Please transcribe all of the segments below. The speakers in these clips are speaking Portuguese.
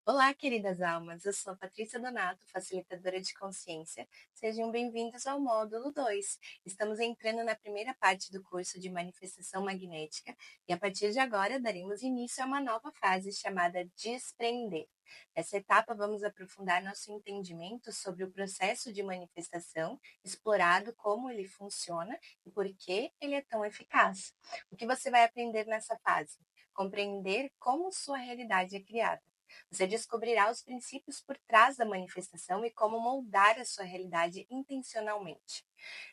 Olá, queridas almas. Eu sou a Patrícia Donato, facilitadora de consciência. Sejam bem-vindos ao módulo 2. Estamos entrando na primeira parte do curso de manifestação magnética e a partir de agora daremos início a uma nova fase chamada desprender. Nessa etapa, vamos aprofundar nosso entendimento sobre o processo de manifestação, explorado como ele funciona e por que ele é tão eficaz. O que você vai aprender nessa fase? Compreender como sua realidade é criada. Você descobrirá os princípios por trás da manifestação e como moldar a sua realidade intencionalmente.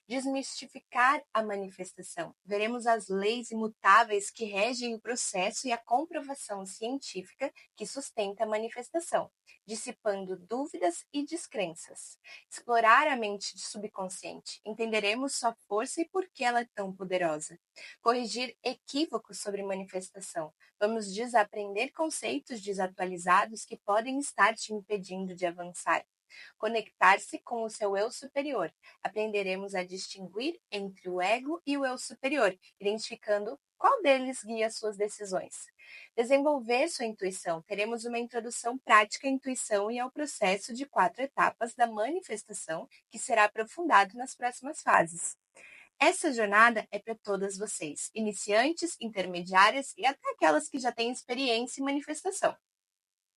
Desmistificar a manifestação. Veremos as leis imutáveis que regem o processo e a comprovação científica que sustenta a manifestação, dissipando dúvidas e descrenças. Explorar a mente subconsciente. Entenderemos sua força e por que ela é tão poderosa. Corrigir equívocos sobre manifestação. Vamos desaprender conceitos desatualizados que podem estar te impedindo de avançar. Conectar-se com o seu eu superior. Aprenderemos a distinguir entre o ego e o eu superior, identificando qual deles guia suas decisões. Desenvolver sua intuição. Teremos uma introdução prática à intuição e ao processo de 4 etapas da manifestação, que será aprofundado nas próximas fases. Essa jornada é para todas vocês, iniciantes, intermediárias e até aquelas que já têm experiência em manifestação.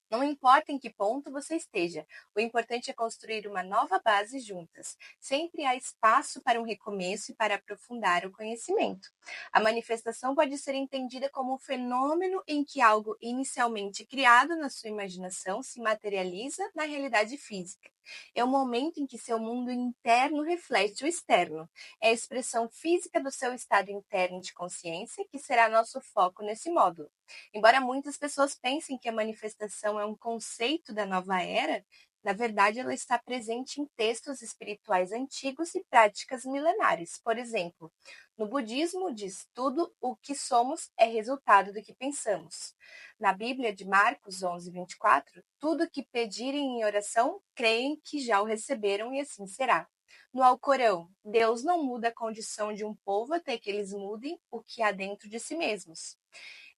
Não importa em que ponto você esteja, o importante é construir uma nova base juntas. Sempre há espaço para um recomeço e para aprofundar o conhecimento. A manifestação pode ser entendida como um fenômeno em que algo inicialmente criado na sua imaginação se materializa na realidade física. É o momento em que seu mundo interno reflete o externo. É a expressão física do seu estado interno de consciência que será nosso foco nesse módulo. Embora muitas pessoas pensem que a manifestação é um conceito da nova era, na verdade ela está presente em textos espirituais antigos e práticas milenares. Por exemplo, no budismo diz tudo o que somos é resultado do que pensamos. Na Bíblia de Marcos 11:24, tudo o que pedirem em oração, creem que já o receberam e assim será. No Alcorão, Deus não muda a condição de um povo até que eles mudem o que há dentro de si mesmos.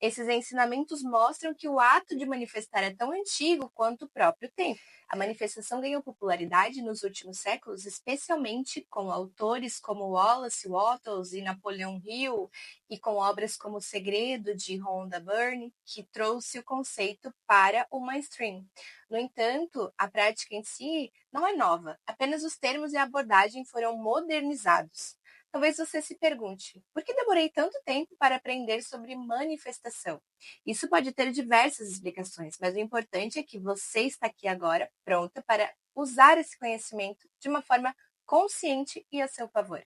Esses ensinamentos mostram que o ato de manifestar é tão antigo quanto o próprio tempo. A manifestação ganhou popularidade nos últimos séculos, especialmente com autores como Wallace Wattles e Napoleão Hill, e com obras como O Segredo, de Rhonda Byrne, que trouxe o conceito para o mainstream. No entanto, a prática em si não é nova, apenas os termos e a abordagem foram modernizados. Talvez você se pergunte: por que demorei tanto tempo para aprender sobre manifestação? Isso pode ter diversas explicações, mas o importante é que você está aqui agora, pronta para usar esse conhecimento de uma forma consciente e a seu favor.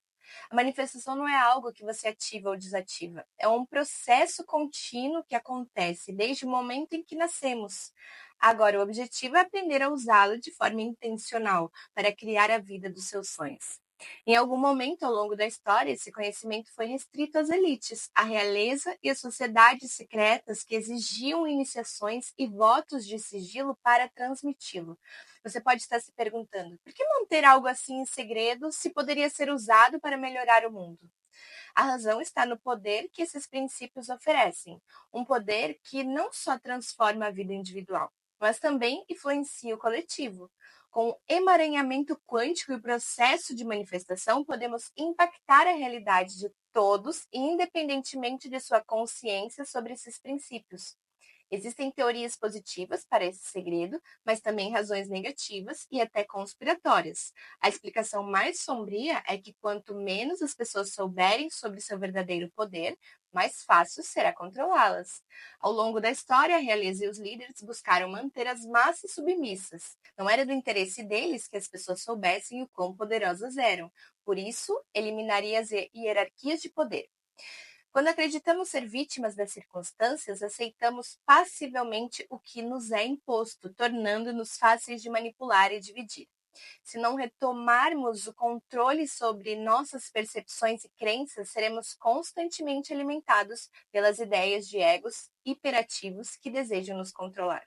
A manifestação não é algo que você ativa ou desativa, é um processo contínuo que acontece desde o momento em que nascemos. Agora, o objetivo é aprender a usá-lo de forma intencional para criar a vida dos seus sonhos. Em algum momento ao longo da história, esse conhecimento foi restrito às elites, à realeza e às sociedades secretas que exigiam iniciações e votos de sigilo para transmiti-lo. Você pode estar se perguntando: por que manter algo assim em segredo se poderia ser usado para melhorar o mundo? A razão está no poder que esses princípios oferecem, um poder que não só transforma a vida individual, mas também influencia o coletivo. Com o emaranhamento quântico e o processo de manifestação, podemos impactar a realidade de todos, independentemente de sua consciência sobre esses princípios. Existem teorias positivas para esse segredo, mas também razões negativas e até conspiratórias. A explicação mais sombria é que quanto menos as pessoas souberem sobre seu verdadeiro poder, mais fácil será controlá-las. Ao longo da história, a realeza e os líderes buscaram manter as massas submissas. Não era do interesse deles que as pessoas soubessem o quão poderosas eram. Por isso, eliminaria as hierarquias de poder. Quando acreditamos ser vítimas das circunstâncias, aceitamos passivelmente o que nos é imposto, tornando-nos fáceis de manipular e dividir. Se não retomarmos o controle sobre nossas percepções e crenças, seremos constantemente alimentados pelas ideias de egos hiperativos que desejam nos controlar.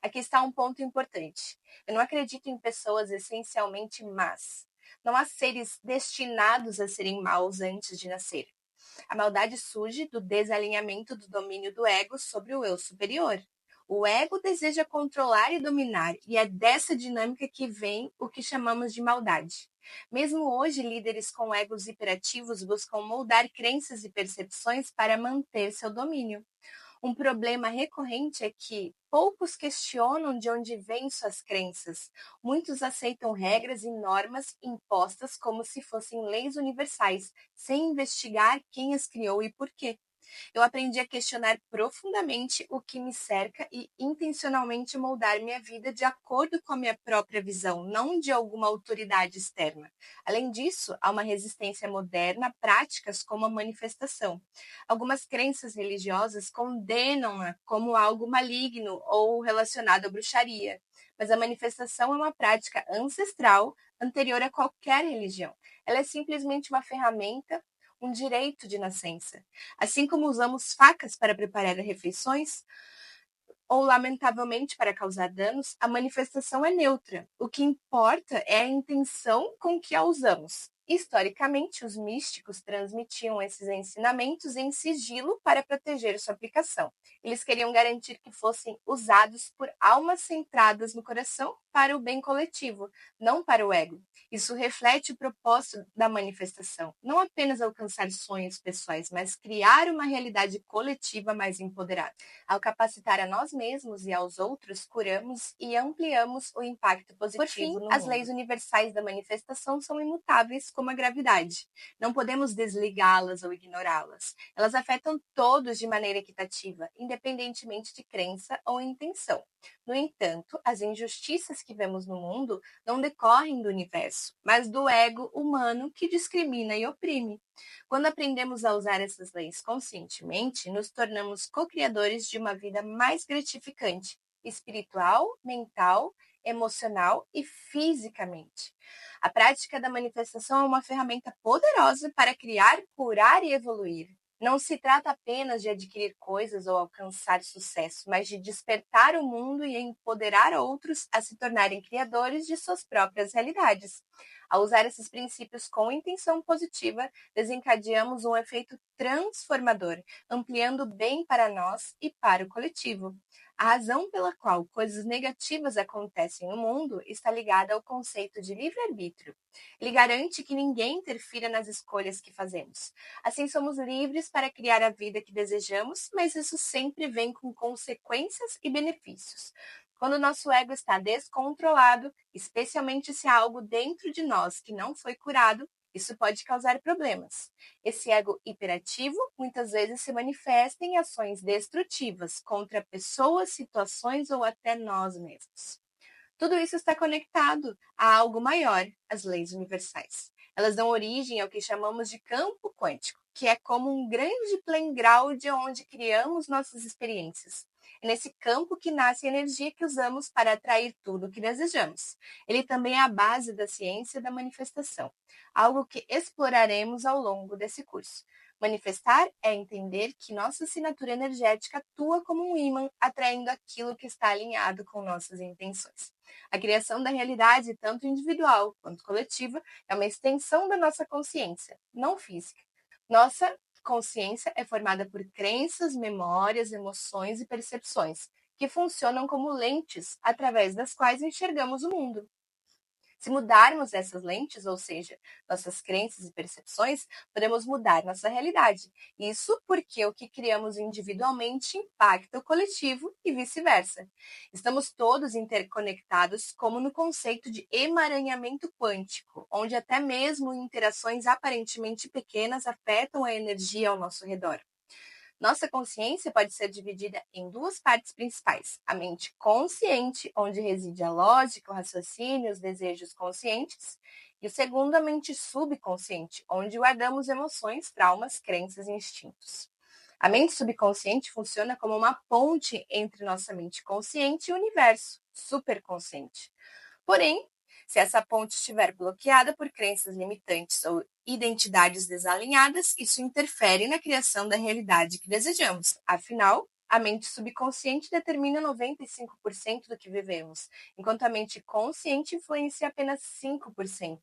Aqui está um ponto importante. Eu não acredito em pessoas essencialmente más. Não há seres destinados a serem maus antes de nascer. A maldade surge do desalinhamento do domínio do ego sobre o eu superior. O ego deseja controlar e dominar, e é dessa dinâmica que vem o que chamamos de maldade. Mesmo hoje, líderes com egos hiperativos buscam moldar crenças e percepções para manter seu domínio. Um problema recorrente é que poucos questionam de onde vêm suas crenças. Muitos aceitam regras e normas impostas como se fossem leis universais, sem investigar quem as criou e por quê. Eu aprendi a questionar profundamente o que me cerca e intencionalmente moldar minha vida de acordo com a minha própria visão, não de alguma autoridade externa. Além disso, há uma resistência moderna a práticas como a manifestação. Algumas crenças religiosas condenam-na como algo maligno ou relacionado à bruxaria, mas a manifestação é uma prática ancestral anterior a qualquer religião. Ela é simplesmente uma ferramenta, um direito de nascença. Assim como usamos facas para preparar refeições, ou lamentavelmente para causar danos, a manifestação é neutra. O que importa é a intenção com que a usamos. Historicamente, os místicos transmitiam esses ensinamentos em sigilo para proteger sua aplicação. Eles queriam garantir que fossem usados por almas centradas no coração para o bem coletivo, não para o ego. Isso reflete o propósito da manifestação, não apenas alcançar sonhos pessoais, mas criar uma realidade coletiva mais empoderada. Ao capacitar a nós mesmos e aos outros, curamos e ampliamos o impacto positivo. Por fim, as leis universais da manifestação são imutáveis como a gravidade. Não podemos desligá-las ou ignorá-las. Elas afetam todos de maneira equitativa, independentemente de crença ou intenção. No entanto, as injustiças que vemos no mundo não decorrem do universo, mas do ego humano que discrimina e oprime. Quando aprendemos a usar essas leis conscientemente, nos tornamos co-criadores de uma vida mais gratificante, espiritual, mental, emocional e fisicamente. A prática da manifestação é uma ferramenta poderosa para criar, curar e evoluir. Não se trata apenas de adquirir coisas ou alcançar sucesso, mas de despertar o mundo e empoderar outros a se tornarem criadores de suas próprias realidades. Ao usar esses princípios com intenção positiva, desencadeamos um efeito transformador, ampliando o bem para nós e para o coletivo. A razão pela qual coisas negativas acontecem no mundo está ligada ao conceito de livre-arbítrio. Ele garante que ninguém interfira nas escolhas que fazemos. Assim, somos livres para criar a vida que desejamos, mas isso sempre vem com consequências e benefícios. Quando o nosso ego está descontrolado, especialmente se há algo dentro de nós que não foi curado, isso pode causar problemas. Esse ego hiperativo muitas vezes se manifesta em ações destrutivas contra pessoas, situações ou até nós mesmos. Tudo isso está conectado a algo maior, as leis universais. Elas dão origem ao que chamamos de campo quântico, que é como um grande playground onde criamos nossas experiências. É nesse campo que nasce a energia que usamos para atrair tudo o que desejamos. Ele também é a base da ciência da manifestação, algo que exploraremos ao longo desse curso. Manifestar é entender que nossa assinatura energética atua como um ímã, atraindo aquilo que está alinhado com nossas intenções. A criação da realidade, tanto individual quanto coletiva, é uma extensão da nossa consciência, não física. Nossa consciência é formada por crenças, memórias, emoções e percepções, que funcionam como lentes através das quais enxergamos o mundo. Se mudarmos essas lentes, ou seja, nossas crenças e percepções, podemos mudar nossa realidade. Isso porque o que criamos individualmente impacta o coletivo e vice-versa. Estamos todos interconectados, como no conceito de emaranhamento quântico, onde até mesmo interações aparentemente pequenas afetam a energia ao nosso redor. Nossa consciência pode ser dividida em duas partes principais: a mente consciente, onde reside a lógica, o raciocínio, os desejos conscientes, e o segundo, a mente subconsciente, onde guardamos emoções, traumas, crenças e instintos. A mente subconsciente funciona como uma ponte entre nossa mente consciente e o universo superconsciente. Porém, se essa ponte estiver bloqueada por crenças limitantes ou identidades desalinhadas, isso interfere na criação da realidade que desejamos. Afinal, A mente subconsciente determina 95% do que vivemos, enquanto a mente consciente influencia apenas 5%.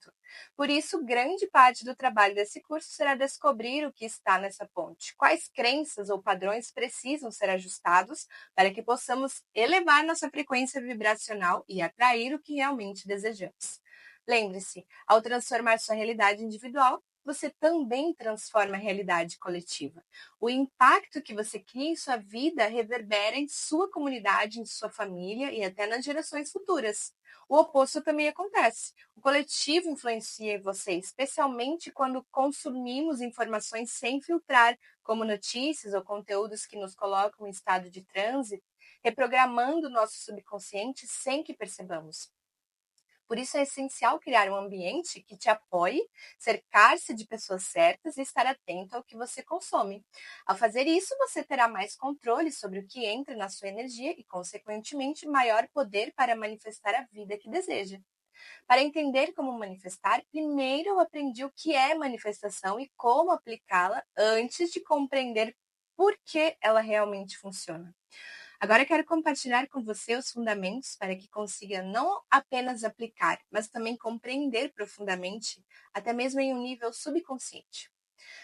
Por isso, grande parte do trabalho desse curso será descobrir o que está nessa ponte, quais crenças ou padrões precisam ser ajustados para que possamos elevar nossa frequência vibracional e atrair o que realmente desejamos. Lembre-se, ao transformar sua realidade individual, você também transforma a realidade coletiva. O impacto que você cria em sua vida reverbera em sua comunidade, em sua família e até nas gerações futuras. O oposto também acontece. O coletivo influencia em você, especialmente quando consumimos informações sem filtrar, como notícias ou conteúdos que nos colocam em estado de transe, reprogramando o nosso subconsciente sem que percebamos. Por isso é essencial criar um ambiente que te apoie, cercar-se de pessoas certas e estar atento ao que você consome. Ao fazer isso, você terá mais controle sobre o que entra na sua energia e, consequentemente, maior poder para manifestar a vida que deseja. Para entender como manifestar, primeiro eu aprendi o que é manifestação e como aplicá-la antes de compreender por que ela realmente funciona. Agora eu quero compartilhar com você os fundamentos para que consiga não apenas aplicar, mas também compreender profundamente, até mesmo em um nível subconsciente.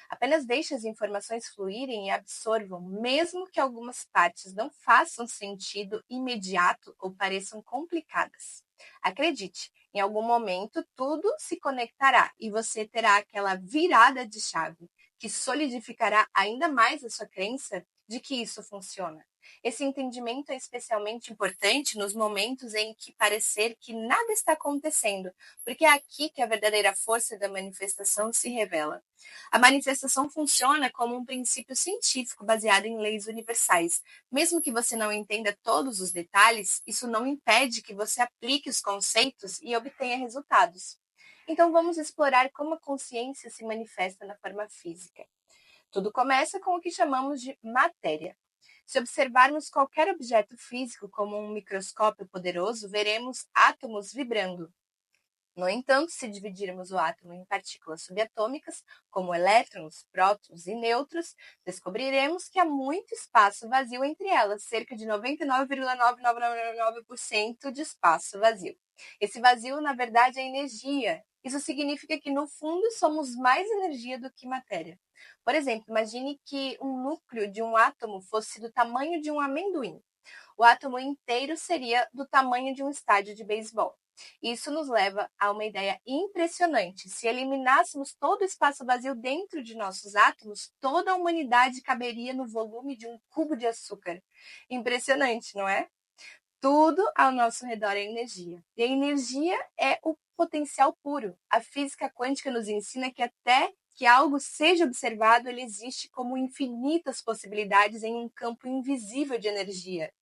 Apenas deixe as informações fluírem e absorvam, mesmo que algumas partes não façam sentido imediato ou pareçam complicadas. Acredite, em algum momento tudo se conectará e você terá aquela virada de chave que solidificará ainda mais a sua crença de que isso funciona. Esse entendimento é especialmente importante nos momentos em que parecer que nada está acontecendo, porque é aqui que a verdadeira força da manifestação se revela. A manifestação funciona como um princípio científico baseado em leis universais. Mesmo que você não entenda todos os detalhes, isso não impede que você aplique os conceitos e obtenha resultados. Então vamos explorar como a consciência se manifesta na forma física. Tudo começa com o que chamamos de matéria. Se observarmos qualquer objeto físico como um microscópio poderoso, veremos átomos vibrando. No entanto, se dividirmos o átomo em partículas subatômicas, como elétrons, prótons e nêutrons, descobriremos que há muito espaço vazio entre elas, cerca de 99,9999% de espaço vazio. Esse vazio, na verdade, é energia. Isso significa que, no fundo, somos mais energia do que matéria. Por exemplo, imagine que um núcleo de um átomo fosse do tamanho de um amendoim. O átomo inteiro seria do tamanho de um estádio de beisebol. Isso nos leva a uma ideia impressionante. Se eliminássemos todo o espaço vazio dentro de nossos átomos, toda a humanidade caberia no volume de um cubo de açúcar. Impressionante, não é? Tudo ao nosso redor é energia. E a energia é o potencial puro. A física quântica nos ensina que até que algo seja observado, ele existe como infinitas possibilidades em um campo invisível de energia.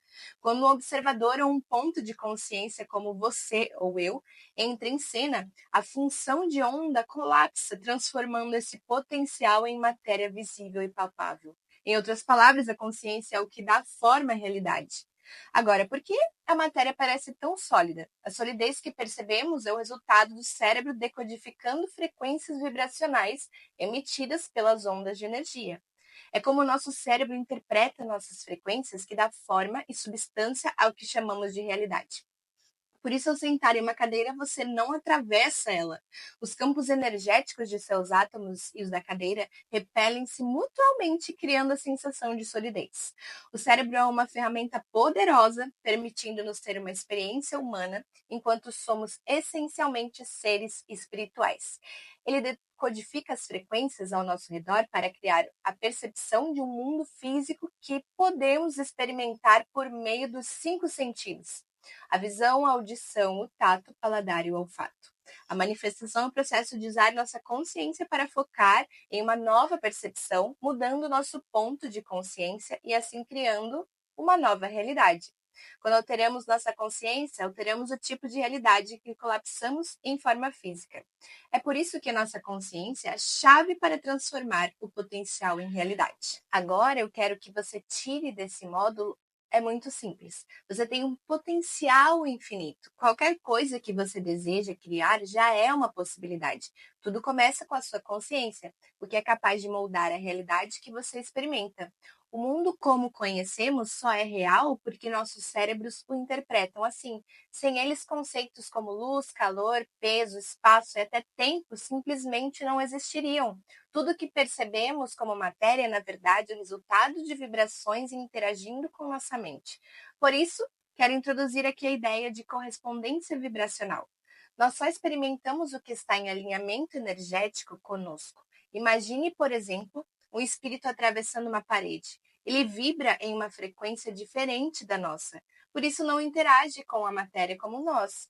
Quando um observador ou um ponto de consciência como você ou eu entra em cena, a função de onda colapsa, transformando esse potencial em matéria visível e palpável. Em outras palavras, a consciência é o que dá forma à realidade. Agora, por que a matéria parece tão sólida? A solidez que percebemos é o resultado do cérebro decodificando frequências vibracionais emitidas pelas ondas de energia. É como o nosso cérebro interpreta nossas frequências que dá forma e substância ao que chamamos de realidade. Por isso, ao sentar em uma cadeira, você não atravessa ela. Os campos energéticos de seus átomos e os da cadeira repelem-se mutuamente, criando a sensação de solidez. O cérebro é uma ferramenta poderosa, permitindo-nos ter uma experiência humana, enquanto somos essencialmente seres espirituais. Ele decodifica as frequências ao nosso redor para criar a percepção de um mundo físico que podemos experimentar por meio dos 5 sentidos: a visão, a audição, o tato, o paladar e o olfato. A manifestação é o processo de usar nossa consciência para focar em uma nova percepção, mudando nosso ponto de consciência e assim criando uma nova realidade. Quando alteramos nossa consciência, alteramos o tipo de realidade que colapsamos em forma física. É por isso que a nossa consciência é a chave para transformar o potencial em realidade. Agora eu quero que você tire desse módulo. É muito simples. Você tem um potencial infinito. Qualquer coisa que você deseja criar já é uma possibilidade. Tudo começa com a sua consciência, porque é capaz de moldar a realidade que você experimenta. O mundo como conhecemos só é real porque nossos cérebros o interpretam assim. Sem eles, conceitos como luz, calor, peso, espaço e até tempo simplesmente não existiriam. Tudo que percebemos como matéria é, na verdade, o resultado de vibrações interagindo com nossa mente. Por isso, quero introduzir aqui a ideia de correspondência vibracional. Nós só experimentamos o que está em alinhamento energético conosco. Imagine, por exemplo, um espírito atravessando uma parede. Ele vibra em uma frequência diferente da nossa, por isso não interage com a matéria como nós.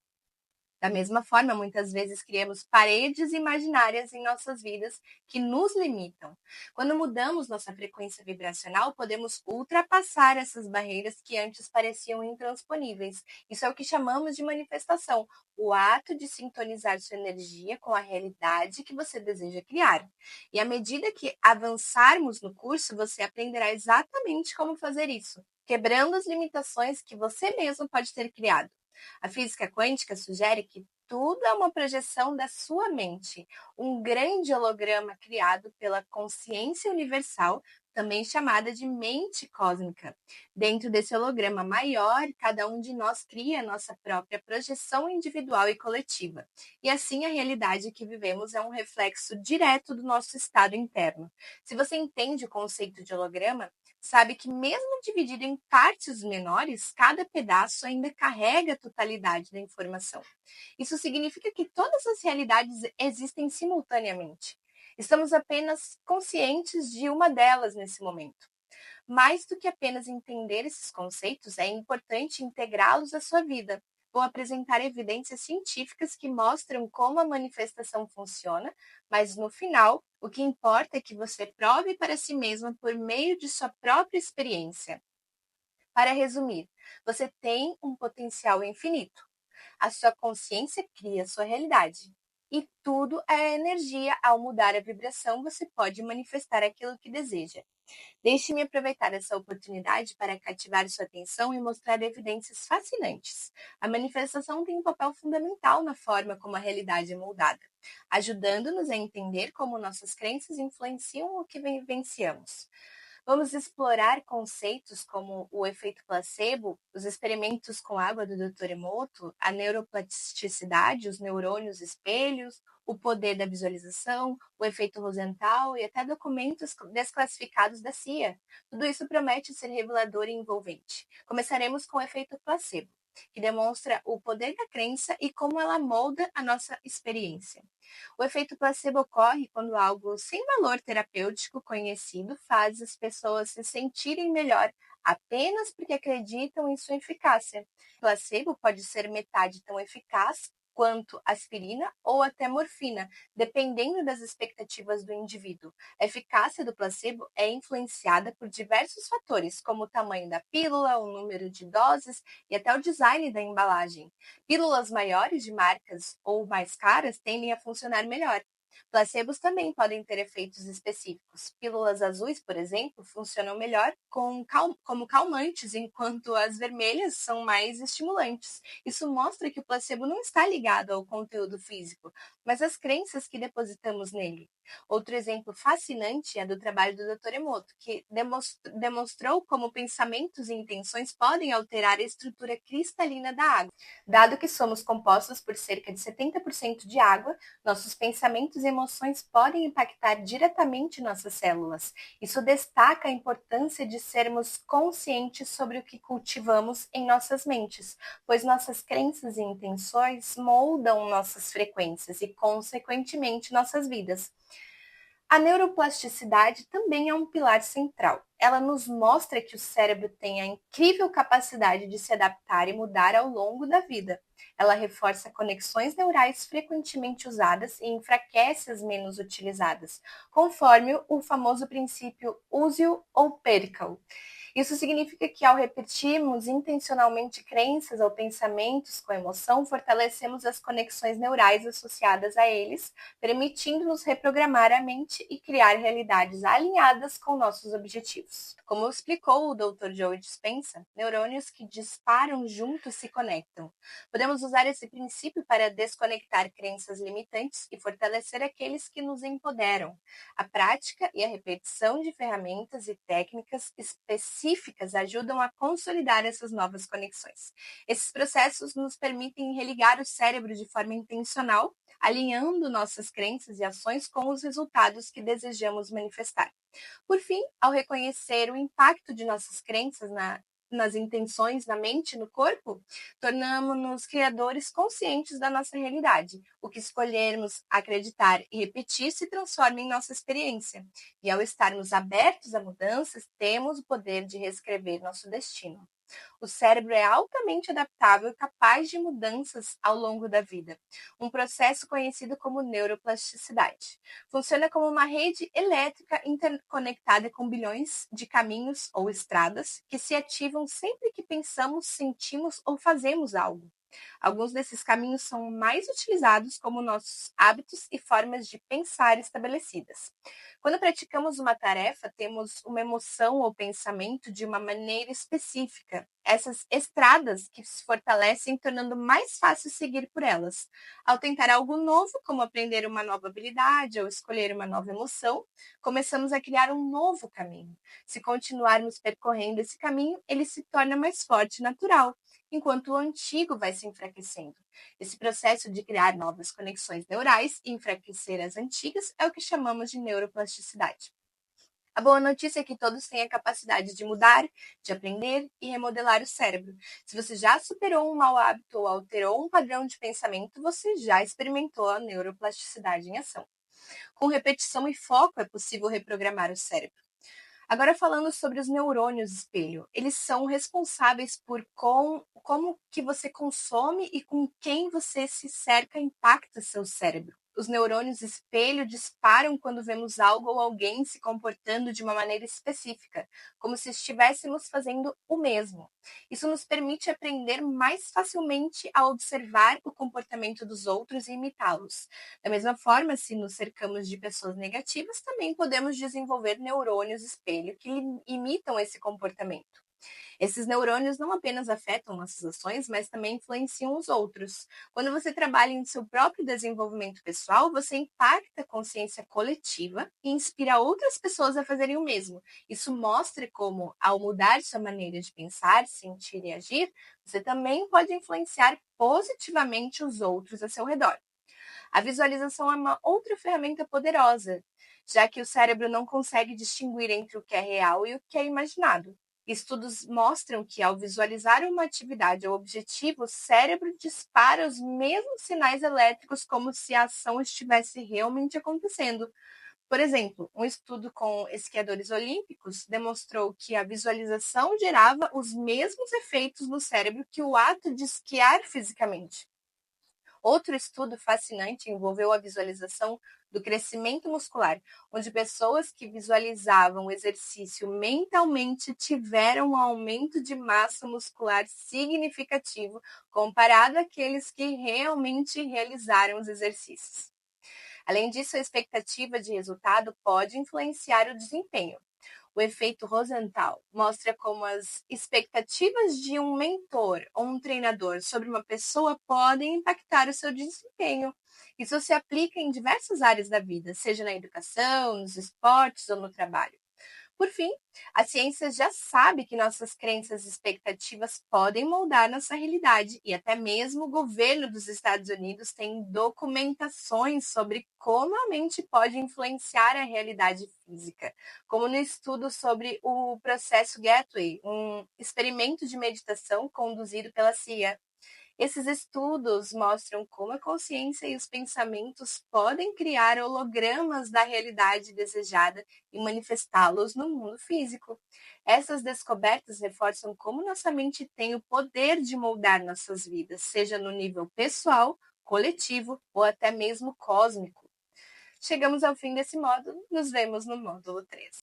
Da mesma forma, muitas vezes criamos paredes imaginárias em nossas vidas que nos limitam. Quando mudamos nossa frequência vibracional, podemos ultrapassar essas barreiras que antes pareciam intransponíveis. Isso é o que chamamos de manifestação, o ato de sintonizar sua energia com a realidade que você deseja criar. E à medida que avançarmos no curso, você aprenderá exatamente como fazer isso, quebrando as limitações que você mesmo pode ter criado. A física quântica sugere que tudo é uma projeção da sua mente, um grande holograma criado pela consciência universal, também chamada de mente cósmica. Dentro desse holograma maior, cada um de nós cria a nossa própria projeção individual e coletiva. E assim a realidade que vivemos é um reflexo direto do nosso estado interno. Se você entende o conceito de holograma, sabe que mesmo dividido em partes menores, cada pedaço ainda carrega a totalidade da informação. Isso significa que todas as realidades existem simultaneamente. Estamos apenas conscientes de uma delas nesse momento. Mais do que apenas entender esses conceitos, é importante integrá-los à sua vida. Vou apresentar evidências científicas que mostram como a manifestação funciona, mas no final, o que importa é que você prove para si mesma por meio de sua própria experiência. Para resumir, você tem um potencial infinito. A sua consciência cria a sua realidade. E tudo é energia. Ao mudar a vibração, você pode manifestar aquilo que deseja. Deixe-me aproveitar essa oportunidade para cativar sua atenção e mostrar evidências fascinantes. A manifestação tem um papel fundamental na forma como a realidade é moldada, ajudando-nos a entender como nossas crenças influenciam o que vivenciamos. Vamos explorar conceitos como o efeito placebo, os experimentos com água do Dr. Emoto, a neuroplasticidade, os neurônios espelhos, o poder da visualização, o efeito Rosenthal e até documentos desclassificados da CIA. Tudo isso promete ser revelador e envolvente. Começaremos com o efeito placebo, que demonstra o poder da crença e como ela molda a nossa experiência. O efeito placebo ocorre quando algo sem valor terapêutico conhecido faz as pessoas se sentirem melhor apenas porque acreditam em sua eficácia. O placebo pode ser metade tão eficaz quanto aspirina ou até morfina, dependendo das expectativas do indivíduo. A eficácia do placebo é influenciada por diversos fatores, como o tamanho da pílula, o número de doses e até o design da embalagem. Pílulas maiores de marcas ou mais caras tendem a funcionar melhor. Placebos também podem ter efeitos específicos. Pílulas azuis, por exemplo, funcionam melhor como calmantes, enquanto as vermelhas são mais estimulantes. Isso mostra que o placebo não está ligado ao conteúdo físico, mas às crenças que depositamos nele. Outro exemplo fascinante é do trabalho do Dr. Emoto, que demonstrou como pensamentos e intenções podem alterar a estrutura cristalina da água. Dado que somos compostos por cerca de 70% de água, nossos pensamentos e emoções podem impactar diretamente nossas células. Isso destaca a importância de sermos conscientes sobre o que cultivamos em nossas mentes, pois nossas crenças e intenções moldam nossas frequências e, consequentemente, nossas vidas. A neuroplasticidade também é um pilar central. Ela nos mostra que o cérebro tem a incrível capacidade de se adaptar e mudar ao longo da vida. Ela reforça conexões neurais frequentemente usadas e enfraquece as menos utilizadas, conforme o famoso princípio use-o ou perca-o. Isso significa que, ao repetirmos intencionalmente crenças ou pensamentos com emoção, fortalecemos as conexões neurais associadas a eles, permitindo-nos reprogramar a mente e criar realidades alinhadas com nossos objetivos. Como explicou o Dr. Joe Dispenza, neurônios que disparam juntos se conectam. Podemos usar esse princípio para desconectar crenças limitantes e fortalecer aqueles que nos empoderam. A prática e a repetição de ferramentas e técnicas específicas ajudam a consolidar essas novas conexões. Esses processos nos permitem religar o cérebro de forma intencional, alinhando nossas crenças e ações com os resultados que desejamos manifestar. Por fim, ao reconhecer o impacto de nossas crenças nas intenções, na mente e no corpo, tornamos-nos criadores conscientes da nossa realidade. O que escolhermos acreditar e repetir se transforma em nossa experiência. E ao estarmos abertos a mudanças, temos o poder de reescrever nosso destino. O cérebro é altamente adaptável e capaz de mudanças ao longo da vida, um processo conhecido como neuroplasticidade. Funciona como uma rede elétrica interconectada com bilhões de caminhos ou estradas que se ativam sempre que pensamos, sentimos ou fazemos algo. Alguns desses caminhos são mais utilizados como nossos hábitos e formas de pensar estabelecidas. Quando praticamos uma tarefa, temos uma emoção ou pensamento de uma maneira específica. Essas estradas que se fortalecem, tornando mais fácil seguir por elas. Ao tentar algo novo, como aprender uma nova habilidade ou escolher uma nova emoção, começamos a criar um novo caminho. Se continuarmos percorrendo esse caminho, ele se torna mais forte e natural, enquanto o antigo vai se enfraquecendo. Esse processo de criar novas conexões neurais e enfraquecer as antigas é o que chamamos de neuroplasticidade. A boa notícia é que todos têm a capacidade de mudar, de aprender e remodelar o cérebro. Se você já superou um mau hábito ou alterou um padrão de pensamento, você já experimentou a neuroplasticidade em ação. Com repetição e foco é possível reprogramar o cérebro. Agora falando sobre os neurônios espelho, eles são responsáveis por como que você consome e com quem você se cerca impacta seu cérebro. Os neurônios espelho disparam quando vemos algo ou alguém se comportando de uma maneira específica, como se estivéssemos fazendo o mesmo. Isso nos permite aprender mais facilmente a observar o comportamento dos outros e imitá-los. Da mesma forma, se nos cercamos de pessoas negativas, também podemos desenvolver neurônios espelho que imitam esse comportamento. Esses neurônios não apenas afetam nossas ações, mas também influenciam os outros. Quando você trabalha em seu próprio desenvolvimento pessoal, você impacta a consciência coletiva e inspira outras pessoas a fazerem o mesmo. Isso mostra como, ao mudar sua maneira de pensar, sentir e agir, você também pode influenciar positivamente os outros a seu redor. A visualização é uma outra ferramenta poderosa, já que o cérebro não consegue distinguir entre o que é real e o que é imaginado. Estudos mostram que, ao visualizar uma atividade ou objetivo, o cérebro dispara os mesmos sinais elétricos como se a ação estivesse realmente acontecendo. Por exemplo, um estudo com esquiadores olímpicos demonstrou que a visualização gerava os mesmos efeitos no cérebro que o ato de esquiar fisicamente. Outro estudo fascinante envolveu a visualização do crescimento muscular, onde pessoas que visualizavam o exercício mentalmente tiveram um aumento de massa muscular significativo comparado àqueles que realmente realizaram os exercícios. Além disso, a expectativa de resultado pode influenciar o desempenho. O efeito Rosenthal mostra como as expectativas de um mentor ou um treinador sobre uma pessoa podem impactar o seu desempenho. Isso se aplica em diversas áreas da vida, seja na educação, nos esportes ou no trabalho. Por fim, a ciência já sabe que nossas crenças e expectativas podem moldar nossa realidade, e até mesmo o governo dos Estados Unidos tem documentações sobre como a mente pode influenciar a realidade física, como no estudo sobre o processo Gateway, um experimento de meditação conduzido pela CIA. Esses estudos mostram como a consciência e os pensamentos podem criar hologramas da realidade desejada e manifestá-los no mundo físico. Essas descobertas reforçam como nossa mente tem o poder de moldar nossas vidas, seja no nível pessoal, coletivo ou até mesmo cósmico. Chegamos ao fim desse módulo, nos vemos no módulo 3.